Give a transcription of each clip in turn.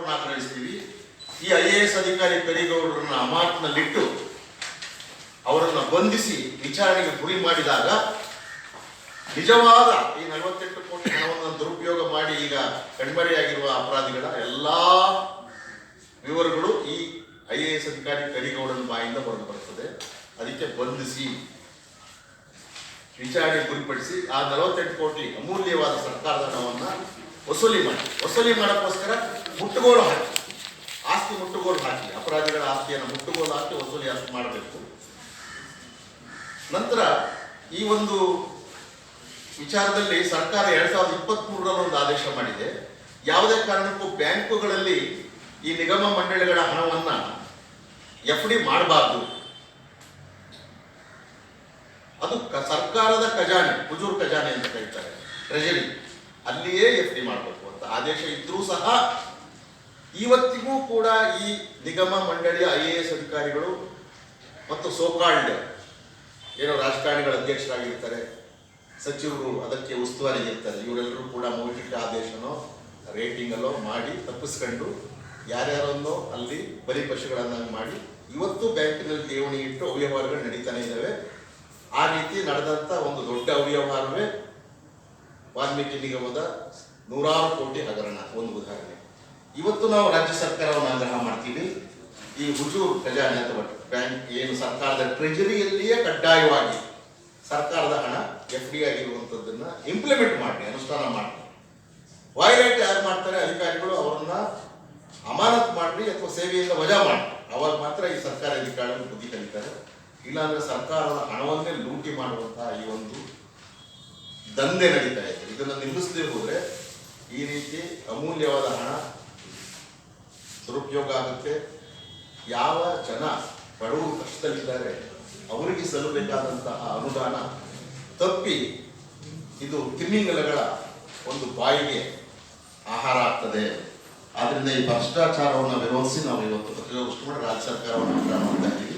ಪೂರ್ಣ ಆಗ್ರಹಿಸ್ತೀವಿ. ಈ IAS ಅಧಿಕಾರಿ ಕರಿಗೌಡರನ್ನ ಅಮಾನತಿನಲ್ಲಿಟ್ಟು ಅವರನ್ನು ಬಂಧಿಸಿ ವಿಚಾರಣೆಗೆ ಗುರಿ ಮಾಡಿದಾಗ ನಿಜವಾದ ಈ 48 ಕೋಟಿ ಹಣವನ್ನು ದುರುಪಯೋಗ ಮಾಡಿ ಈಗ ಕಣ್ಮರೆಯಾಗಿರುವ ಅಪರಾಧಿಗಳ ಎಲ್ಲಾ ವಿವರಗಳು ಈ IAS ಅಧಿಕಾರಿ ಕರಿಗೌಡನ ಬಾಯಿಂದ ಹೊರಗೆ ಬರ್ತದೆ. ಅದಕ್ಕೆ ಬಂಧಿಸಿ ವಿಚಾರಣೆ ಗುರಿಪಡಿಸಿ ಆ 48 ಕೋಟಿ ಅಮೂಲ್ಯವಾದ ಸರ್ಕಾರದ ಹಣವನ್ನು ವಸೂಲಿ ಮಾಡೋಕ್ಕೋಸ್ಕರ ಮುಟ್ಟುಗೋಲು ಹಾಕಿ, ಆಸ್ತಿ ಮುಟ್ಟುಗೋಲು ಹಾಕಿ, ಅಪರಾಧಿಗಳ ಆಸ್ತಿಯನ್ನು ಮುಟ್ಟುಗೋಲು ಹಾಕಿ ವಸೂಲಿ ಮಾಡಬೇಕು. ನಂತರ ಈ ಒಂದು ವಿಚಾರದಲ್ಲಿ ಸರ್ಕಾರ 2023 ಒಂದು ಆದೇಶ ಮಾಡಿದೆ. ಯಾವುದೇ ಕಾರಣಕ್ಕೂ ಬ್ಯಾಂಕುಗಳಲ್ಲಿ ಈ ನಿಗಮ ಮಂಡಳಿಗಳ ಹಣವನ್ನ FD ಮಾಡಬಾರ್ದು. ಅದು ಸರ್ಕಾರದ ಖಜಾನೆ, ಹುಜೂರ್ ಖಜಾನೆ ಅಂತ ಹೇಳ್ತಾರೆ, ಟ್ರೆಜರಿ, ಅಲ್ಲಿಯೇ FD ಮಾಡಬೇಕು ಅಂತ ಆದೇಶ ಇದ್ರೂ ಸಹ ಇವತ್ತಿಗೂ ಕೂಡ ಈ ನಿಗಮ ಮಂಡಳಿಯ IAS ಅಧಿಕಾರಿಗಳು ಮತ್ತು ಸೋಕಾಲ್ಡ್ ಏನೋ ರಾಜಕಾರಣಿಗಳ ಅಧ್ಯಕ್ಷರಾಗಿರ್ತಾರೆ, ಸಚಿವರು ಅದಕ್ಕೆ ಉಸ್ತುವಾರಿ ಇರ್ತಾರೆ, ಇವರೆಲ್ಲರೂ ಕೂಡ ಮೌಖಿಕ ಆದೇಶನೋ ರೇಟಿಂಗಲ್ಲೋ ಮಾಡಿ ತಪ್ಪಿಸ್ಕೊಂಡು ಯಾರ್ಯಾರನ್ನೋ ಅಲ್ಲಿ ಬಲಿಪಶುಗಳನ್ನಾಗಿ ಮಾಡಿ ಇವತ್ತು ಬ್ಯಾಂಕಿನಲ್ಲಿ ಠೇವಣಿ ಇಟ್ಟು ಅವ್ಯವಹಾರಗಳು ನಡೀತಾನೆ ಇದ್ದಾವೆ. ಆ ರೀತಿ ನಡೆದಂಥ ಒಂದು ದೊಡ್ಡ ಅವ್ಯವಹಾರವೇ ವಾಲ್ಮೀಕಿ ನಿಗಮದ 100 ಕೋಟಿ ಹಗರಣ ಒಂದು ಉದಾಹರಣೆ. ಇವತ್ತು ನಾವು ರಾಜ್ಯ ಸರ್ಕಾರವನ್ನು ಆಗ್ರಹ ಮಾಡ್ತೀವಿ, ಈ ಹುಜೂರ್ ಖಜಾನೆ ಅಥವಾ ಬ್ಯಾಂಕ್ ಏನು ಸರ್ಕಾರದ ಟ್ರೆಜರಿಯಲ್ಲಿಯೇ ಕಡ್ಡಾಯವಾಗಿ ಸರ್ಕಾರದ ಹಣ FD ಆಗಿರುವಂಥದ್ದನ್ನ ಇಂಪ್ಲಿಮೆಂಟ್ ಮಾಡಿ, ಅನುಷ್ಠಾನ ಮಾಡಿ. ವೈಲೇಟ್ ಯಾರು ಮಾಡ್ತಾರೆ ಅಧಿಕಾರಿಗಳು ಅವರನ್ನ ಅಮಾನತ್ ಮಾಡ್ರಿ ಅಥವಾ ಸೇವೆಯಿಂದ ವಜಾ ಮಾಡಿ, ಅವಾಗ ಮಾತ್ರ ಈ ಸರ್ಕಾರಿ ಅಧಿಕಾರಿಗಳು ಬುದ್ಧಿ ಕಲಿತಾರೆ. ಇಲ್ಲಾಂದ್ರೆ ಸರ್ಕಾರದ ಹಣವನ್ನೇ ಲೂಟಿ ಮಾಡುವಂತಹ ಈ ಒಂದು ದಂಧೆ ನಡೀತಾ ಇದೆ. ಇದನ್ನು ನಿಲ್ಲಿಸದೇ ಹೋದ್ರೆ ಈ ರೀತಿ ಅಮೂಲ್ಯವಾದ ಹಣ ದುರುಪಯೋಗ ಆಗುತ್ತೆ. ಯಾವ ಜನ ಬಡವರು ಕಷ್ಟದಲ್ಲಿದ್ದಾರೆ ಅವರಿಗೆ ಸಲ್ಲಬೇಕಾದಂತಹ ಅನುದಾನ ತಪ್ಪಿ ಇದು ತಿಮ್ಮಿಂಗಲಗಳ ಒಂದು ಬಾಯಿಗೆ ಆಹಾರ ಆಗ್ತದೆ. ಆದ್ರಿಂದ ಈ ಭ್ರಷ್ಟಾಚಾರವನ್ನು ವಿರೋಧಿಸಿ ನಾವು ಇವತ್ತು ಪತ್ರಿಕಾಗೋಷ್ಠಿ ಮಾಡಿ ರಾಜ್ಯ ಸರ್ಕಾರವನ್ನು ಆಗ್ರಹ ಮಾಡ್ತಾ ಇದ್ದೀವಿ.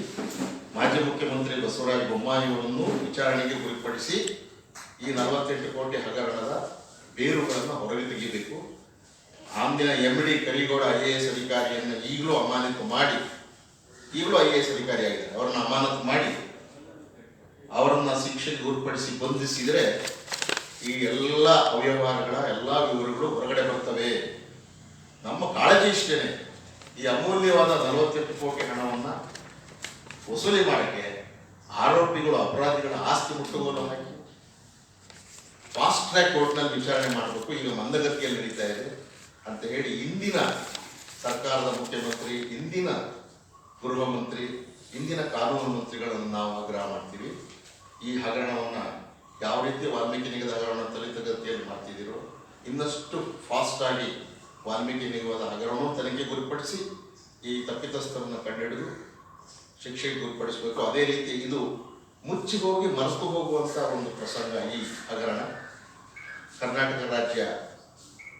ಮಾಜಿ ಮುಖ್ಯಮಂತ್ರಿ ಬಸವರಾಜ ಬೊಮ್ಮಾಯಿ ಅವರನ್ನು ವಿಚಾರಣೆಗೆ ಗುರಿಪಡಿಸಿ ಈ 48 ಕೋಟಿ ಹಗರಣದ ಬೇರುಗಳನ್ನು ಹೊರಗೆ ತೆಗೆಯಬೇಕು. ಅಂದಿನ MD ಕರಿಗೌಡ IAS ಅಧಿಕಾರಿಯನ್ನು ಈಗಲೂ ಅಮಾನತು ಮಾಡಿ, ಈಗಲೂ IAS ಅಧಿಕಾರಿ ಆಗಿದ್ದಾರೆ, ಅವರನ್ನು ಅಮಾನತು ಮಾಡಿ ಅವರನ್ನ ಶಿಕ್ಷೆಗೆ ಗುರಿಪಡಿಸಿ ಬಂಧಿಸಿದರೆ ಈ ಎಲ್ಲ ಅವ್ಯವಹಾರಗಳ ಎಲ್ಲ ವಿವರಗಳು ಹೊರಗಡೆ ಬರ್ತವೆ. ನಮ್ಮ ಕಾಳಜಿ ಇಷ್ಟೇನೆ, ಈ ಅಮೂಲ್ಯವಾದ 48 ಕೋಟಿ ಹಣವನ್ನು ವಸೂಲಿ ಮಾಡೋಕ್ಕೆ ಆರೋಪಿಗಳು ಅಪರಾಧಿಗಳ ಆಸ್ತಿ ಮುಟ್ಟುಗೋಲು ಹಾಕಿ ಫಾಸ್ಟ್ ಟ್ರ್ಯಾಕ್ ಕೋರ್ಟ್ನಲ್ಲಿ ವಿಚಾರಣೆ ಮಾಡಬೇಕು. ಈಗ ಮಂದಗತಿಯಲ್ಲಿ ನಡೀತಾ ಇದೆ ಅಂತ ಹೇಳಿ ಇಂದಿನ ಸರ್ಕಾರದ ಮುಖ್ಯಮಂತ್ರಿ, ಇಂದಿನ ಗೃಹ ಮಂತ್ರಿ, ಇಂದಿನ ಕಾನೂನು ಮಂತ್ರಿಗಳನ್ನು ನಾವು ಆಗ್ರಹ ಮಾಡ್ತೀವಿ. ಈ ಹಗರಣವನ್ನು ಯಾವ ರೀತಿ ವಾಲ್ಮೀಕಿ ನಿಗಮದ ಹಗರಣ ತ್ವರಿತಗತಿಯಲ್ಲಿ ಮಾಡ್ತಿದ್ದೀರೋ ಇನ್ನಷ್ಟು ಫಾಸ್ಟ್ ಆಗಿ ವಾಲ್ಮೀಕಿ ನಿಗಮದ ಹಗರಣವನ್ನು ತನಿಖೆ ಗುರಿಪಡಿಸಿ ಈ ತಪ್ಪಿತಸ್ಥರನ್ನು ಕಂಡುಹಿಡಿದು ಶಿಕ್ಷೆಗೆ ಗುರಿಪಡಿಸಬೇಕು. ಅದೇ ರೀತಿ ಇದು ಮುಚ್ಚಿ ಹೋಗಿ ಮರೆತು ಹೋಗುವಂಥ ಒಂದು ಪ್ರಸಂಗ ಈ ಹಗರಣ. ಕರ್ನಾಟಕ ರಾಜ್ಯ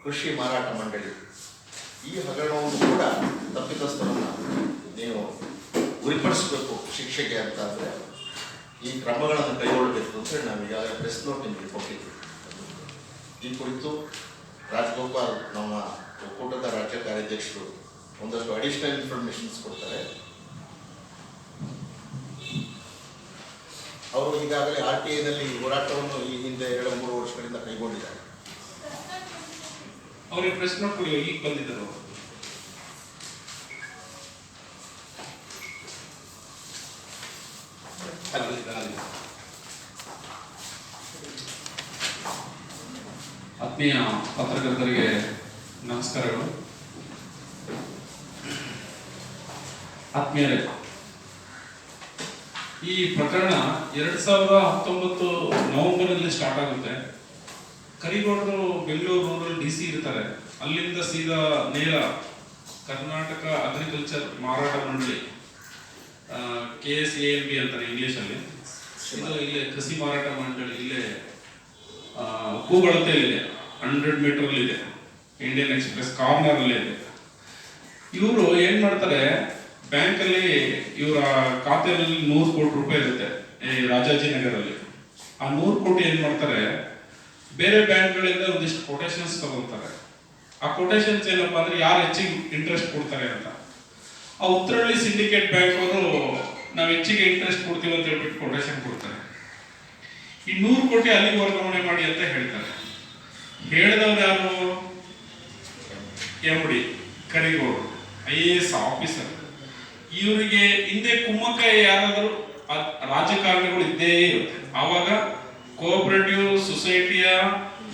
ಕೃಷಿ ಮಾರಾಟ ಮಂಡಳಿ ಈ ಹಗರಣವನ್ನು ಕೂಡ ತಪ್ಪಿತಸ್ಥರನ್ನು ನೀವು ಗುರಿಪಡಿಸಬೇಕು ಶಿಕ್ಷೆಗೆ ಅಂತ ಅಂದರೆ ಈ ಕ್ರಮಗಳನ್ನು ಕೈಗೊಳ್ಳಬೇಕು ಅಂತ ಹೇಳಿ ನಾವು ಈಗಾಗಲೇ ಪ್ರೆಸ್ ನೋಟ್ ನಿಮಗೆ ಕೊಟ್ಟಿದ್ದೀವಿ. ಈ ಕುರಿತು ರಾಜಗೋಪಾಲ್ ನಮ್ಮ ಒಕ್ಕೂಟದ ರಾಜ್ಯ ಕಾರ್ಯಾಧ್ಯಕ್ಷರು ಒಂದಷ್ಟು ಅಡಿಷನಲ್ ಇನ್ಫಾರ್ಮೇಶನ್ಸ್ ಕೊಡ್ತಾರೆ. ಅವರು ಈಗಾಗಲೇ RTIನಲ್ಲಿ ಹೋರಾಟವನ್ನು ಈ ಹಿಂದೆ 2-3 ವರ್ಷಗಳಿಂದ ಕೈಗೊಂಡಿದ್ದಾರೆ. ಅವರಿಗೆ ಪ್ರೆಸ್ ನೋಟ್ ಕೊಡಿ, ಈಗ ಬಂದಿದ್ದರು. ಆತ್ಮೀಯ ಪತ್ರಕರ್ತರಿಗೆ ನಮಸ್ಕಾರಗಳು. ಆತ್ಮೀಯರೇ, ಈ ಪ್ರಕರಣ 2019 ನವೆಂಬರಲ್ಲಿ ಸ್ಟಾರ್ಟ್ ಆಗುತ್ತೆ. ಕರಿಗೌಡರು ಬೆಂಗಳೂರು ರೂರಲ್ DC ಇರ್ತಾರೆ, ಅಲ್ಲಿಂದ ಸೀದಾ ನೇರ ಕರ್ನಾಟಕ ಅಗ್ರಿಕಲ್ಚರ್ ಮಾರಾಟ ಮಂಡಳಿ, KSAMB ಅಂತಾರೆ ಇಂಗ್ಲಿಷಲ್ಲಿ, ಇದು ಇಲ್ಲೇ ಕೃಷಿ ಮಾರಾಟ ಮಂಡಳಿ ಇಲ್ಲೇ ಕೂಗಳತೆಯಲ್ಲಿದೆ, 100 ಮೀಟರ್ಲಿದೆ, ಇಂಡಿಯನ್ ಎಕ್ಸ್ಪ್ರೆಸ್ ಕಾರ್ನರ್ ಇದೆ. ಇವರು ಏನ್ ಮಾಡ್ತಾರೆ, ಬ್ಯಾಂಕಲ್ಲಿ ಇವರ ಖಾತೆಯಲ್ಲಿ 100 ಕೋಟಿ ರೂಪಾಯಿ ಇರುತ್ತೆ ರಾಜಾಜಿನಗರಲ್ಲಿ. ಆ 100 ಕೋಟಿ ಏನ್ ಮಾಡ್ತಾರೆ, ಬೇರೆ ಬ್ಯಾಂಕ್ಗಳಿಂದ ಒಂದಿಷ್ಟು ಕೊಟೇಶನ್ಸ್ ತಗೊಳ್ತಾರೆ. ಆ ಕೊಟೇಶನ್ಸ್ ಏನಪ್ಪಾ ಅಂದ್ರೆ ಯಾರು ಹೆಚ್ಚಿಗೆ ಇಂಟ್ರೆಸ್ಟ್ ಕೊಡ್ತಾರೆ ಅಂತ. ಆ ಉತ್ತರಹಳ್ಳಿ ಸಿಂಡಿಕೇಟ್ ಬ್ಯಾಂಕ್ ಅವರು ನಾವು ಹೆಚ್ಚಿಗೆ ಇಂಟ್ರೆಸ್ಟ್ ಕೊಡ್ತೀವಿ ಅಂತ ಹೇಳ್ಬಿಟ್ಟು ಕೊಟೇಶನ್ ಕೊಡ್ತಾರೆ. ಈ 100 ಕೋಟಿ ಅಲ್ಲಿಗೆ ವರ್ಗಾವಣೆ ಮಾಡಿ ಅಂತ ಹೇಳ್ತಾರೆ. ಹೇಳಿದವ್ರು ಯಾರು? MD ಕರಿಗೌಡರು, IAS officer. ಇವರಿಗೆ ಹಿಂದೆ ಕುಮ್ಮಕ್ಕ ಯಾರಾದರೂ ರಾಜಕಾರಣಿಗಳು ಇದ್ದೇ ಇರುತ್ತೆ. ಆವಾಗ ಕೋಆಪರೇಟಿವ್ ಸೊಸೈಟಿಯ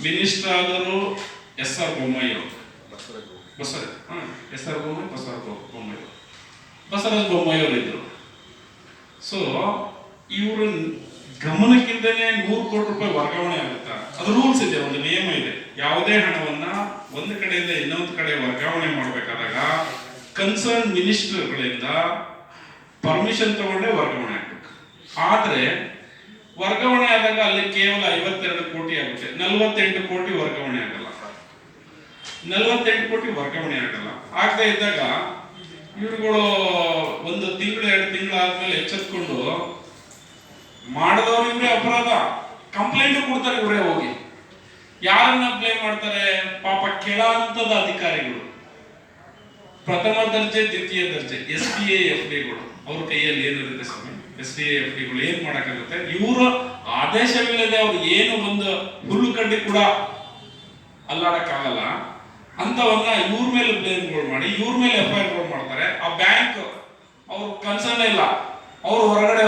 ಮಿನಿಸ್ಟರ್ ಆದರು SR ಬೊಮ್ಮಾಯಿ ಅವರು. ಬಸವರಾಜ ಬೊಮ್ಮಾಯಿ ಅವರು ಇದ್ರು. ಸೊ ಇವರು ಗಮನಕ್ಕಿಂದನೇ 100 ಕೋಟಿ ರೂಪಾಯಿ ವರ್ಗಾವಣೆ ಆಗುತ್ತಾ? ಅದು ರೂಲ್ಸ್ ಇದೆ, ಒಂದು ನಿಯಮ ಇದೆ. ಯಾವುದೇ ಹಣವನ್ನ ಒಂದು ಕಡೆಯಿಂದ ಇನ್ನೊಂದು ಕಡೆ ವರ್ಗಾವಣೆ ಮಾಡಬೇಕಾದಾಗ ಕನ್ಸರ್ನ್ ಮಿನಿಸ್ಟರ್ಗಳಿಂದ ಪರ್ಮಿಷನ್ ತಗೊಂಡೇ ವರ್ಗಾವಣೆ ಆಗ್ಬೇಕು. ಆದ್ರೆ ವರ್ಗಾವಣೆ ಆದಾಗ ಅಲ್ಲಿ ಕೇವಲ 52 ಕೋಟಿ ಆಗುತ್ತೆ, 48 ಕೋಟಿ ವರ್ಗಾವಣೆ ಆಗಲ್ಲ. 48 ಕೋಟಿ ವರ್ಗಾವಣೆ ಆಗಲ್ಲ. ಆಗದೆ ಇದ್ದಾಗ ಇವ್ರುಗಳು 1 ತಿಂಗಳು 2 ತಿಂಗಳು ಆದ್ಮೇಲೆ ಎಚ್ಚೆತ್ಕೊಂಡು ಮಾಡಿದವ್ರು ಇವರೇ ಅಪರಾಧ ಕಂಪ್ಲೇಂಟ್ ಕೊಡ್ತಾರೆ. ಇವರೇ ಹೋಗಿ ಯಾರನ್ನ ಬ್ಲೇಮ್ ಮಾಡ್ತಾರೆ? ಪಾಪ ಕೆಳ ಹಂತದ ಅಧಿಕಾರಿಗಳು, ಪ್ರಥಮ ದರ್ಜೆ ದ್ವಿತೀಯ ದರ್ಜೆ SDA FDಗಳು ಅವ್ರ ಕೈಯಲ್ಲಿ ಏನಿರುತ್ತೆ ಸ್ವಾಮಿ, SDA FDಗಳು ಏನ್ ಮಾಡಕ್ಕಾಗುತ್ತೆ? ಇವರು ಆದೇಶವಿಲ್ಲದೆ ಅವ್ರು ಏನು ಒಂದು ಹುಲ್ಲು ಕಡ್ಡಿ ಕೂಡ ಅಲ್ಲಾಡಕ್ಕಾಗಲ್ಲ ಅಂತವನ್ನ ಇವ್ರ ಮೇಲೆ ಬ್ಲೇಮ್ಗಳು ಮಾಡಿ ಇವ್ರ ಮೇಲೆ FIR ಮಾಡ್ತಾರೆ. ಆ ಬ್ಯಾಂಕ್ ಅವ್ರ ಕನ್ಸರ್ನ್ ಇಲ್ಲ, ಅವ್ರು ಹೊರಗಡೆ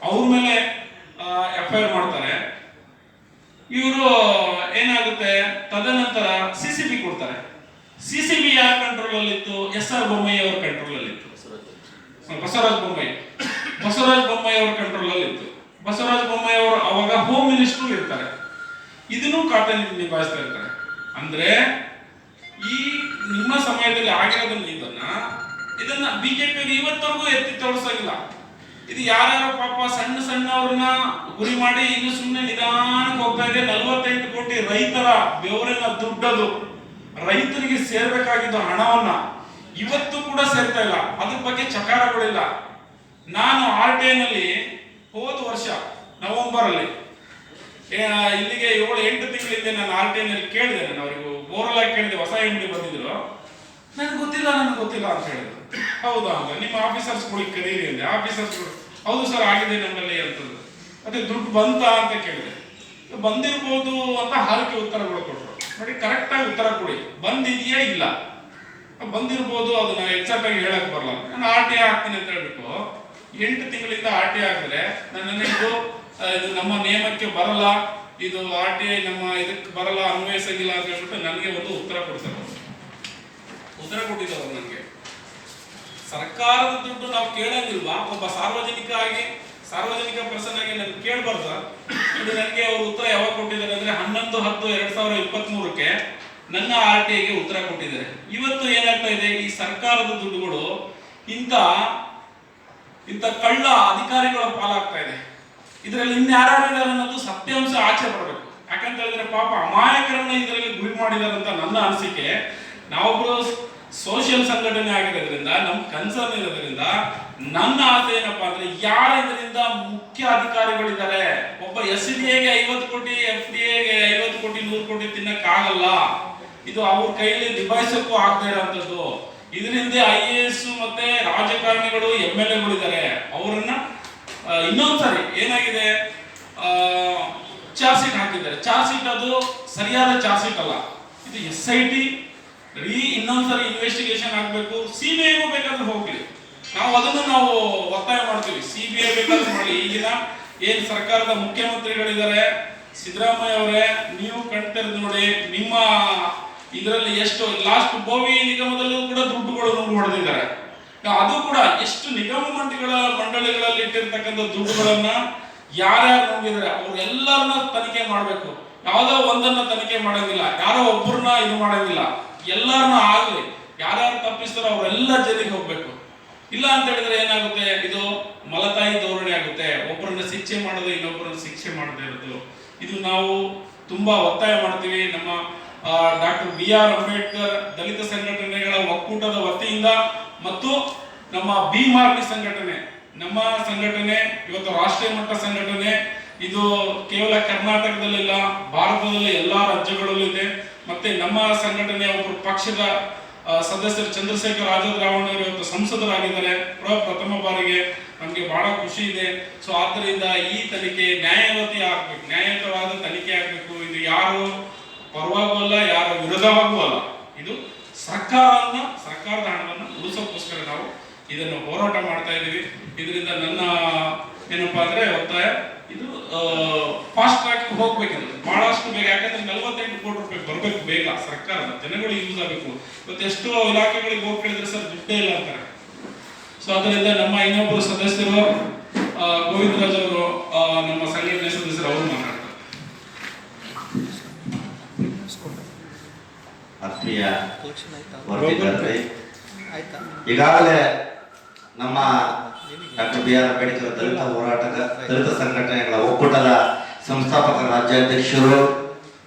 ಅವ್ರ ಮೇಲೆ FIR ಮಾಡ್ತಾರೆ. ಇವರು ಏನಾಗುತ್ತೆ, ತದನಂತರ CCB ಕೊಡ್ತಾರೆ. CCB ಯಾರ ಕಂಟ್ರೋಲ್ ಅಲ್ಲಿ ಇತ್ತು? SR ಬೊಮ್ಮಾಯಿ ಅವರ ಕಂಟ್ರೋಲ್ ಅಲ್ಲಿ ಇತ್ತು. ಬಸವರಾಜ ಬೊಮ್ಮಾಯಿ ಅವರ ಕಂಟ್ರೋಲ್ ಅಲ್ಲಿ ಇತ್ತು. ಬಸವರಾಜ ಬೊಮ್ಮಾಯಿ ಅವರು ಅವಾಗ ಹೋಮ್ ಮಿನಿಸ್ಟರ್ ಇರ್ತಾರೆ. ಇದನ್ನು ಖಾತೆ ನಿಭಾಯಿಸ್ತಾ ಇರ್ತಾರೆ. ಅಂದ್ರೆ ಈ ನಿಮ್ಮ ಸಮಯದಲ್ಲಿ ಆಗಿರೋದನ್ನ ಇದನ್ನ ಬಿಜೆಪಿ ಇವತ್ತವರೆಗೂ ಎತ್ತಿ ತೋರಿಸಾಗಿಲ್ಲ. ಇದು ಯಾರ್ಯಾರು ಪಾಪ ಸಣ್ಣವ್ರನ್ನ ಗುರಿ ಮಾಡಿ ಇನ್ನು ಸುಮ್ಮನೆ ನಿಧಾನಕ್ಕೆ ಹೋಗ್ತಾ ಇದೆ. 48 ಕೋಟಿ ರೈತರ ಬೆವರಿನ ದುಡ್ಡದು, ರೈತರಿಗೆ ಸೇರ್ಬೇಕಾಗಿದ್ದ ಹಣವನ್ನ ಇವತ್ತು ಕೂಡ ಸೇರ್ತಾ ಇಲ್ಲ. ಅದ್ರ ಬಗ್ಗೆ ಚಕಾರಗಳಿಲ್ಲ. ನಾನು RTI ನಲ್ಲಿ ಹೋದ ವರ್ಷ ನವೆಂಬರ್ ಅಲ್ಲಿ ಇಲ್ಲಿಗೆ 7-8 ತಿಂಗಳಿಂದ ನಾನು RTI ನಲ್ಲಿ ಕೇಳಿದೆ. ನಾನು ಅವರಿಗೆ ಓರಲ್ ಆಗಿ ಕೇಳಿದೆ, ಹೊಸ MD ಬಂದಿದ್ರು. ನನಗೆ ಗೊತ್ತಿಲ್ಲ ಅಂತ ಹೇಳಿದ್ರು. ಹೌದಾ ಅಂತ, ನಿಮ್ಮ ಆಫೀಸರ್ಸ್ಗಳಿಗೆ ಕರೀರಿ ಅಂದೆ. ಆಫೀಸರ್ಸ್ಗಳು ಹೌದು ಸರ್ ಆಗಿದೆ ನಮ್ಮಲ್ಲಿ ಅಂತಂದ್ರು. ಮತ್ತೆ ದುಡ್ಡು ಬಂತ ಅಂತ ಕೇಳಿದೆ. ಬಂದಿರ್ಬೋದು ಅಂತ ಹಾರಿಕೆ ಉತ್ತರಗಳು ಕೊಟ್ಟರು. ನೋಡಿ ಕರೆಕ್ಟ್ ಆಗಿ ಉತ್ತರ ಕೊಡಿ, ಬಂದಿದೆಯಾ ಇಲ್ಲ. ಬಂದಿರ್ಬೋದು, ಅದನ್ನ ಎಕ್ಸಾಕ್ಟ್ ಆಗಿ ಹೇಳಕ್ ಬರಲ್ಲ. ನಾನು RTI ಹಾಕ್ತೀನಿ ಅಂತ ಹೇಳ್ಬಿಟ್ಟು 8 ತಿಂಗಳಿಂದ RTI ಹಾಕಿದ್ರೆ ನನ್ನ ಇದು ನಮ್ಮ ನಿಯಮಕ್ಕೆ ಬರಲ್ಲ, ಇದು RTI ನಮ್ಮ ಇದಕ್ಕೆ ಬರಲ್ಲ, ಅನ್ವಯಿಸಂಗಿಲ್ಲ ಅಂತ ಹೇಳ್ಬಿಟ್ಟು ನನಗೆ ಒಂದು ಉತ್ತರ ಕೊಟ್ಟಿದ್ದಾರೆ. ನನಗೆ ಸರ್ಕಾರದ ದುಡ್ಡು ನಾವು ಕೇಳಂಗಿಲ್ವಾ? ಒಬ್ಬ ಸಾರ್ವಜನಿಕ ಪರ್ಸನ್ ಆಗಿ ನನ್ಗೆ ಕೇಳಬಾರ್ದ? ಇದು ನನಗೆ ಅವರು ಉತ್ತರ ಯಾವಾಗ ಕೊಟ್ಟಿದ್ದಾರೆ ಅಂದ್ರೆ 11/10/2023ಕ್ಕೆ ನನ್ನ RTIಗೆ ಉತ್ತರ ಕೊಟ್ಟಿದ್ದಾರೆ. ಇವತ್ತು ಏನಾಗ್ತಾ ಇದೆ, ಈ ಸರ್ಕಾರದ ದುಡ್ಡುಗಳು ಇಂಥ ಕಳ್ಳ ಅಧಿಕಾರಿಗಳ ಪಾಲಾಗ್ತಾ ಇದೆ. ಇದರಲ್ಲಿ ಇನ್ಯಾರಿದ್ದಾರೆ ಅನ್ನೋದು ಸತ್ಯಾಂಶ ಆಚೆ ಬರಬೇಕು. ಯಾಕಂತ ಹೇಳಿದ್ರೆ ಪಾಪ ಅಮಾಯಕರನ್ನ ಇದರಲ್ಲಿ ಗುರಿ ಮಾಡಿದಾರೆ ಅಂತ ನನ್ನ ಅನಿಸಿಕೆ. ನಾವೊಬ್ರು ಸೋಷಿಯಲ್ ಸಂಘಟನೆ ಆಗಿರೋದ್ರಿಂದ, ನಮ್ ಕನ್ಸರ್ನ್ ಇರೋದ್ರಿಂದ ನನ್ನ ಆಸೆ ಏನಪ್ಪಾ ಅಂದ್ರೆ ಯಾರು ಇದರಿಂದ ಮುಖ್ಯ ಅಧಿಕಾರಿಗಳಿದ್ದಾರೆ. ಒಬ್ಬ SDAಗೆ 50 ಕೋಟಿ, FDAಗೆ 50 ಕೋಟಿ 100 ಕೋಟಿ ತಿನ್ನಕ್ ಆಗಲ್ಲ. ಇದು ಅವ್ರ ಕೈಯಲ್ಲಿ ನಿಭಾಯಿಸಕ್ಕೂ ಆಗದೆ ಇರೋಂಥದ್ದು. ಇದರಿಂದ IAS ಮತ್ತೆ ರಾಜಕಾರಣಿಗಳು MLAಗಳಿದ್ದಾರೆ. ಅವರನ್ನ ಇನ್ನೊಂದ್ಸರಿ ಏನಾಗಿದೆ, ಚಾರ್ಜ್ ಶೀಟ್ ಹಾಕಿದ್ದಾರೆ. ಚಾರ್ಜ್ ಶೀಟ್ ಅದು ಸರಿಯಾದ ಚಾರ್ಜ್ ಶೀಟ್ ಅಲ್ಲ. ಇದು SIT ಇನ್ನೊಂದ್ಸರಿ ಇನ್ವೆಸ್ಟಿಗೇಷನ್ ಆಗ್ಬೇಕು. CBIಗೂ ಬೇಕಾದ್ರೆ ಹೋಗ್ಲಿ, ನಾವು ಒತ್ತಾಯ ಮಾಡ್ತೀವಿ. CBI ಬೇಕಾದ್ರೆ ಮಾಡಿ. ಈಗಿನ ಏನ್ ಸರ್ಕಾರದ ಮುಖ್ಯಮಂತ್ರಿಗಳಿದ್ದಾರೆ, ಸಿದ್ದರಾಮಯ್ಯ ಅವರೇ, ನೀವು ಕಣ್ತೆರೆದು ನೋಡಿ. ನಿಮ್ಮ ಇದರಲ್ಲಿ ಎಷ್ಟು ಲಾಸ್ಟ್ ಬೋವಿ ನಿಗಮದಲ್ಲೂ ಕೂಡ ದುಡ್ಡುಗಳು ನುಂಗು ಹೊಡೆದಿದ್ದಾರೆ. ಅದು ಕೂಡ ಎಷ್ಟು ನಿಗಮ ಮಂಡಳಿಗಳಲ್ಲಿ ಇಟ್ಟಿರ್ತಕ್ಕಂಥ ದುಡ್ಡುಗಳನ್ನ ಯಾರ್ಯಾರು ನುಂಗಿದ್ದಾರೆ ಅವ್ರೆಲ್ಲರನ್ನ ತನಿಖೆ ಮಾಡ್ಬೇಕು. ಯಾವುದೋ ಒಂದನ್ನ ತನಿಖೆ ಮಾಡಂಗಿಲ್ಲ, ಯಾರೋ ಒಬ್ಬರನ್ನ ಇದು ಮಾಡಂಗಿಲ್ಲ, ಎಲ್ಲರನ್ನ ಆಗ್ಲಿ. ಯಾರ್ಯಾರು ತಪ್ಪಿಸ್ತಾರೋ ಅವರೆಲ್ಲ ಜೈಲಿಗೆ ಹೋಗ್ಬೇಕು. ಇಲ್ಲ ಅಂತ ಹೇಳಿದ್ರೆ ಏನಾಗುತ್ತೆ, ಇದು ಮಲತಾಯಿ ಧೋರಣೆ ಆಗುತ್ತೆ. ಒಬ್ಬರನ್ನ ಶಿಕ್ಷೆ ಮಾಡೋದು, ಇನ್ನೊಬ್ಬರನ್ನ ಶಿಕ್ಷೆ ಮಾಡದೇ ಇರೋದು. ಇದು ನಾವು ತುಂಬಾ ಒತ್ತಾಯ ಮಾಡ್ತೀವಿ. ನಮ್ಮ ಡಾಕ್ಟರ್ BR ಅಂಬೇಡ್ಕರ್ ದಲಿತ ಸಂಘಟನೆಗಳ ಒಕ್ಕೂಟದ ವತಿಯಿಂದ ಮತ್ತು ನಮ್ಮ ಭೀಮಾರ್ಮಿ ಸಂಘಟನೆ, ನಮ್ಮ ಸಂಘಟನೆ ಇವತ್ತು ರಾಷ್ಟ್ರೀಯ ಮಟ್ಟ ಸಂಘಟನೆ. ಇದು ಕೇವಲ ಕರ್ನಾಟಕದಲ್ಲಿಲ್ಲ, ಭಾರತದಲ್ಲಿ ಎಲ್ಲಾ ರಾಜ್ಯಗಳಲ್ಲೂ ಇದೆ. ಮತ್ತೆ ನಮ್ಮ ಸಂಘಟನೆಯ ಒಬ್ಬರು ಪಕ್ಷದ ಸದಸ್ಯರು ಚಂದ್ರಶೇಖರ್ ಆಜಾದ್ ರಾವಣ್ಣ ಅವರು ಇವತ್ತು ಸಂಸದರಾಗಿದ್ದಾರೆ ಪ್ರಥಮ ಬಾರಿಗೆ. ನಮಗೆ ಬಹಳ ಖುಷಿ ಇದೆ. ಸೊ ಆದ್ದರಿಂದ ಈ ತನಿಖೆ ನ್ಯಾಯಯುತವಾದ ತನಿಖೆ ಆಗಬೇಕು. ಇದು ಯಾರು ಪರವಾಗೂ ಅಲ್ಲ, ಯಾರ ವಿರೋಧವಾಗೂ ಅಲ್ಲ. ಇದು ಸರ್ಕಾರದ ಹಣವನ್ನು ಉಳಿಸೋಕ್ಕೋಸ್ಕರ ನಾವು ಇದನ್ನು ಹೋರಾಟ ಮಾಡ್ತಾ ಇದ್ದೀವಿ. ಇದರಿಂದ ನನ್ನ ಏನಪ್ಪಾ ಅಂದ್ರೆ ಒತ್ತಾಯ, ಇದು ಫಾಸ್ಟ್ ಟ್ರ್ಯಾಕ್ ಹೋಗ್ಬೇಕಿದೆ ಬಹಳಷ್ಟು ಬೇಗ. ಯಾಕಂದ್ರೆ 48 ಕೋಟಿ ರೂಪಾಯಿ ಬರಬೇಕು ಬೇಗ, ಸರ್ಕಾರದ ಜನಗಳು ಯೂಸ್ ಆಗಬೇಕು. ಇವತ್ತು ಎಷ್ಟೋ ಇಲಾಖೆಗಳಿಗೆ ಹೋಗಿ ಕೇಳಿದ್ರೆ ಸರ್ ದುಡ್ಡೇ ಇಲ್ಲ ಅಂತಾರೆ. ಸೊ ಅದರಿಂದ ನಮ್ಮ ಇನ್ನೊಬ್ಬರು ಸದಸ್ಯರು ಗೋವಿಂದರಾಜ್ ಅವರು, ನಮ್ಮ ಸಂಘಟನೆ ಸದಸ್ಯರು, ಅವರು ಮಾತಾಡ್ತಾರೆ. ಆತ್ಮೀಯ ವರದಿಗಾರರೇ, ಈಗಾಗಲೇ ನಮ್ಮ ಡಾಕ್ಟರ್ ಬಿ.ಆರ್. ಅಂಬೇಡ್ಕರ್ ದಲಿತ ಸಂಘಟನೆಗಳ ಒಕ್ಕೂಟದ ಸಂಸ್ಥಾಪಕ ರಾಜ್ಯಾಧ್ಯಕ್ಷರು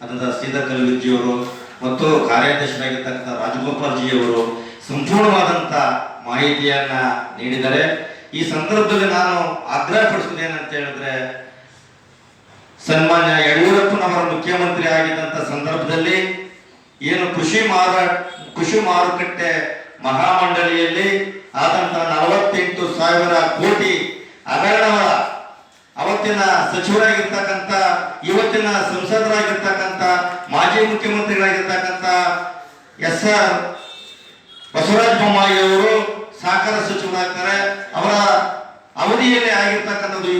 ಆದಂತಹ ಶ್ರೀಧರ್ ಕಲ್ವಿಜಿಯವರು ಮತ್ತು ಕಾರ್ಯಾಧ್ಯಕ್ಷರಾಗಿರ್ತಕ್ಕಂಥ ರಾಜಗೋಪಾಲ್ಜಿಯವರು ಸಂಪೂರ್ಣವಾದಂಥ ಮಾಹಿತಿಯನ್ನ ನೀಡಿದ್ದಾರೆ. ಈ ಸಂದರ್ಭದಲ್ಲಿ ನಾನು ಆಗ್ರಹ ಪಡಿಸುವುದೇನಂತ ಹೇಳಿದ್ರೆ, ಸನ್ಮಾನ್ಯ ಯಡಿಯೂರಪ್ಪನವರ ಮುಖ್ಯಮಂತ್ರಿ ಆಗಿದ್ದಂಥ ಸಂದರ್ಭದಲ್ಲಿ ಏನು ಕೃಷಿ ಮಾರುಕಟ್ಟೆ ಮಹಾಮಂಡಳಿಯಲ್ಲಿ ಆದಂತಹ 48,000 ಕೋಟಿ ಹಗರಣವ ಅವತ್ತಿನ ಸಚಿವರಾಗಿರ್ತಕ್ಕಂಥ, ಇವತ್ತಿನ ಸಂಸದರಾಗಿರ್ತಕ್ಕಂಥ, ಮಾಜಿ ಮುಖ್ಯಮಂತ್ರಿಗಳಾಗಿರ್ತಕ್ಕಂಥ ಎಸ್.ಆರ್. ಬಸವರಾಜ ಬೊಮ್ಮಾಯಿ ಅವರು ಸಹಕಾರ ಸಚಿವರಾಗ್ತಾರೆ. ಅವರ ಅವಧಿಯಲ್ಲಿ ಆಗಿರ್ತಕ್ಕಂಥದ್ದು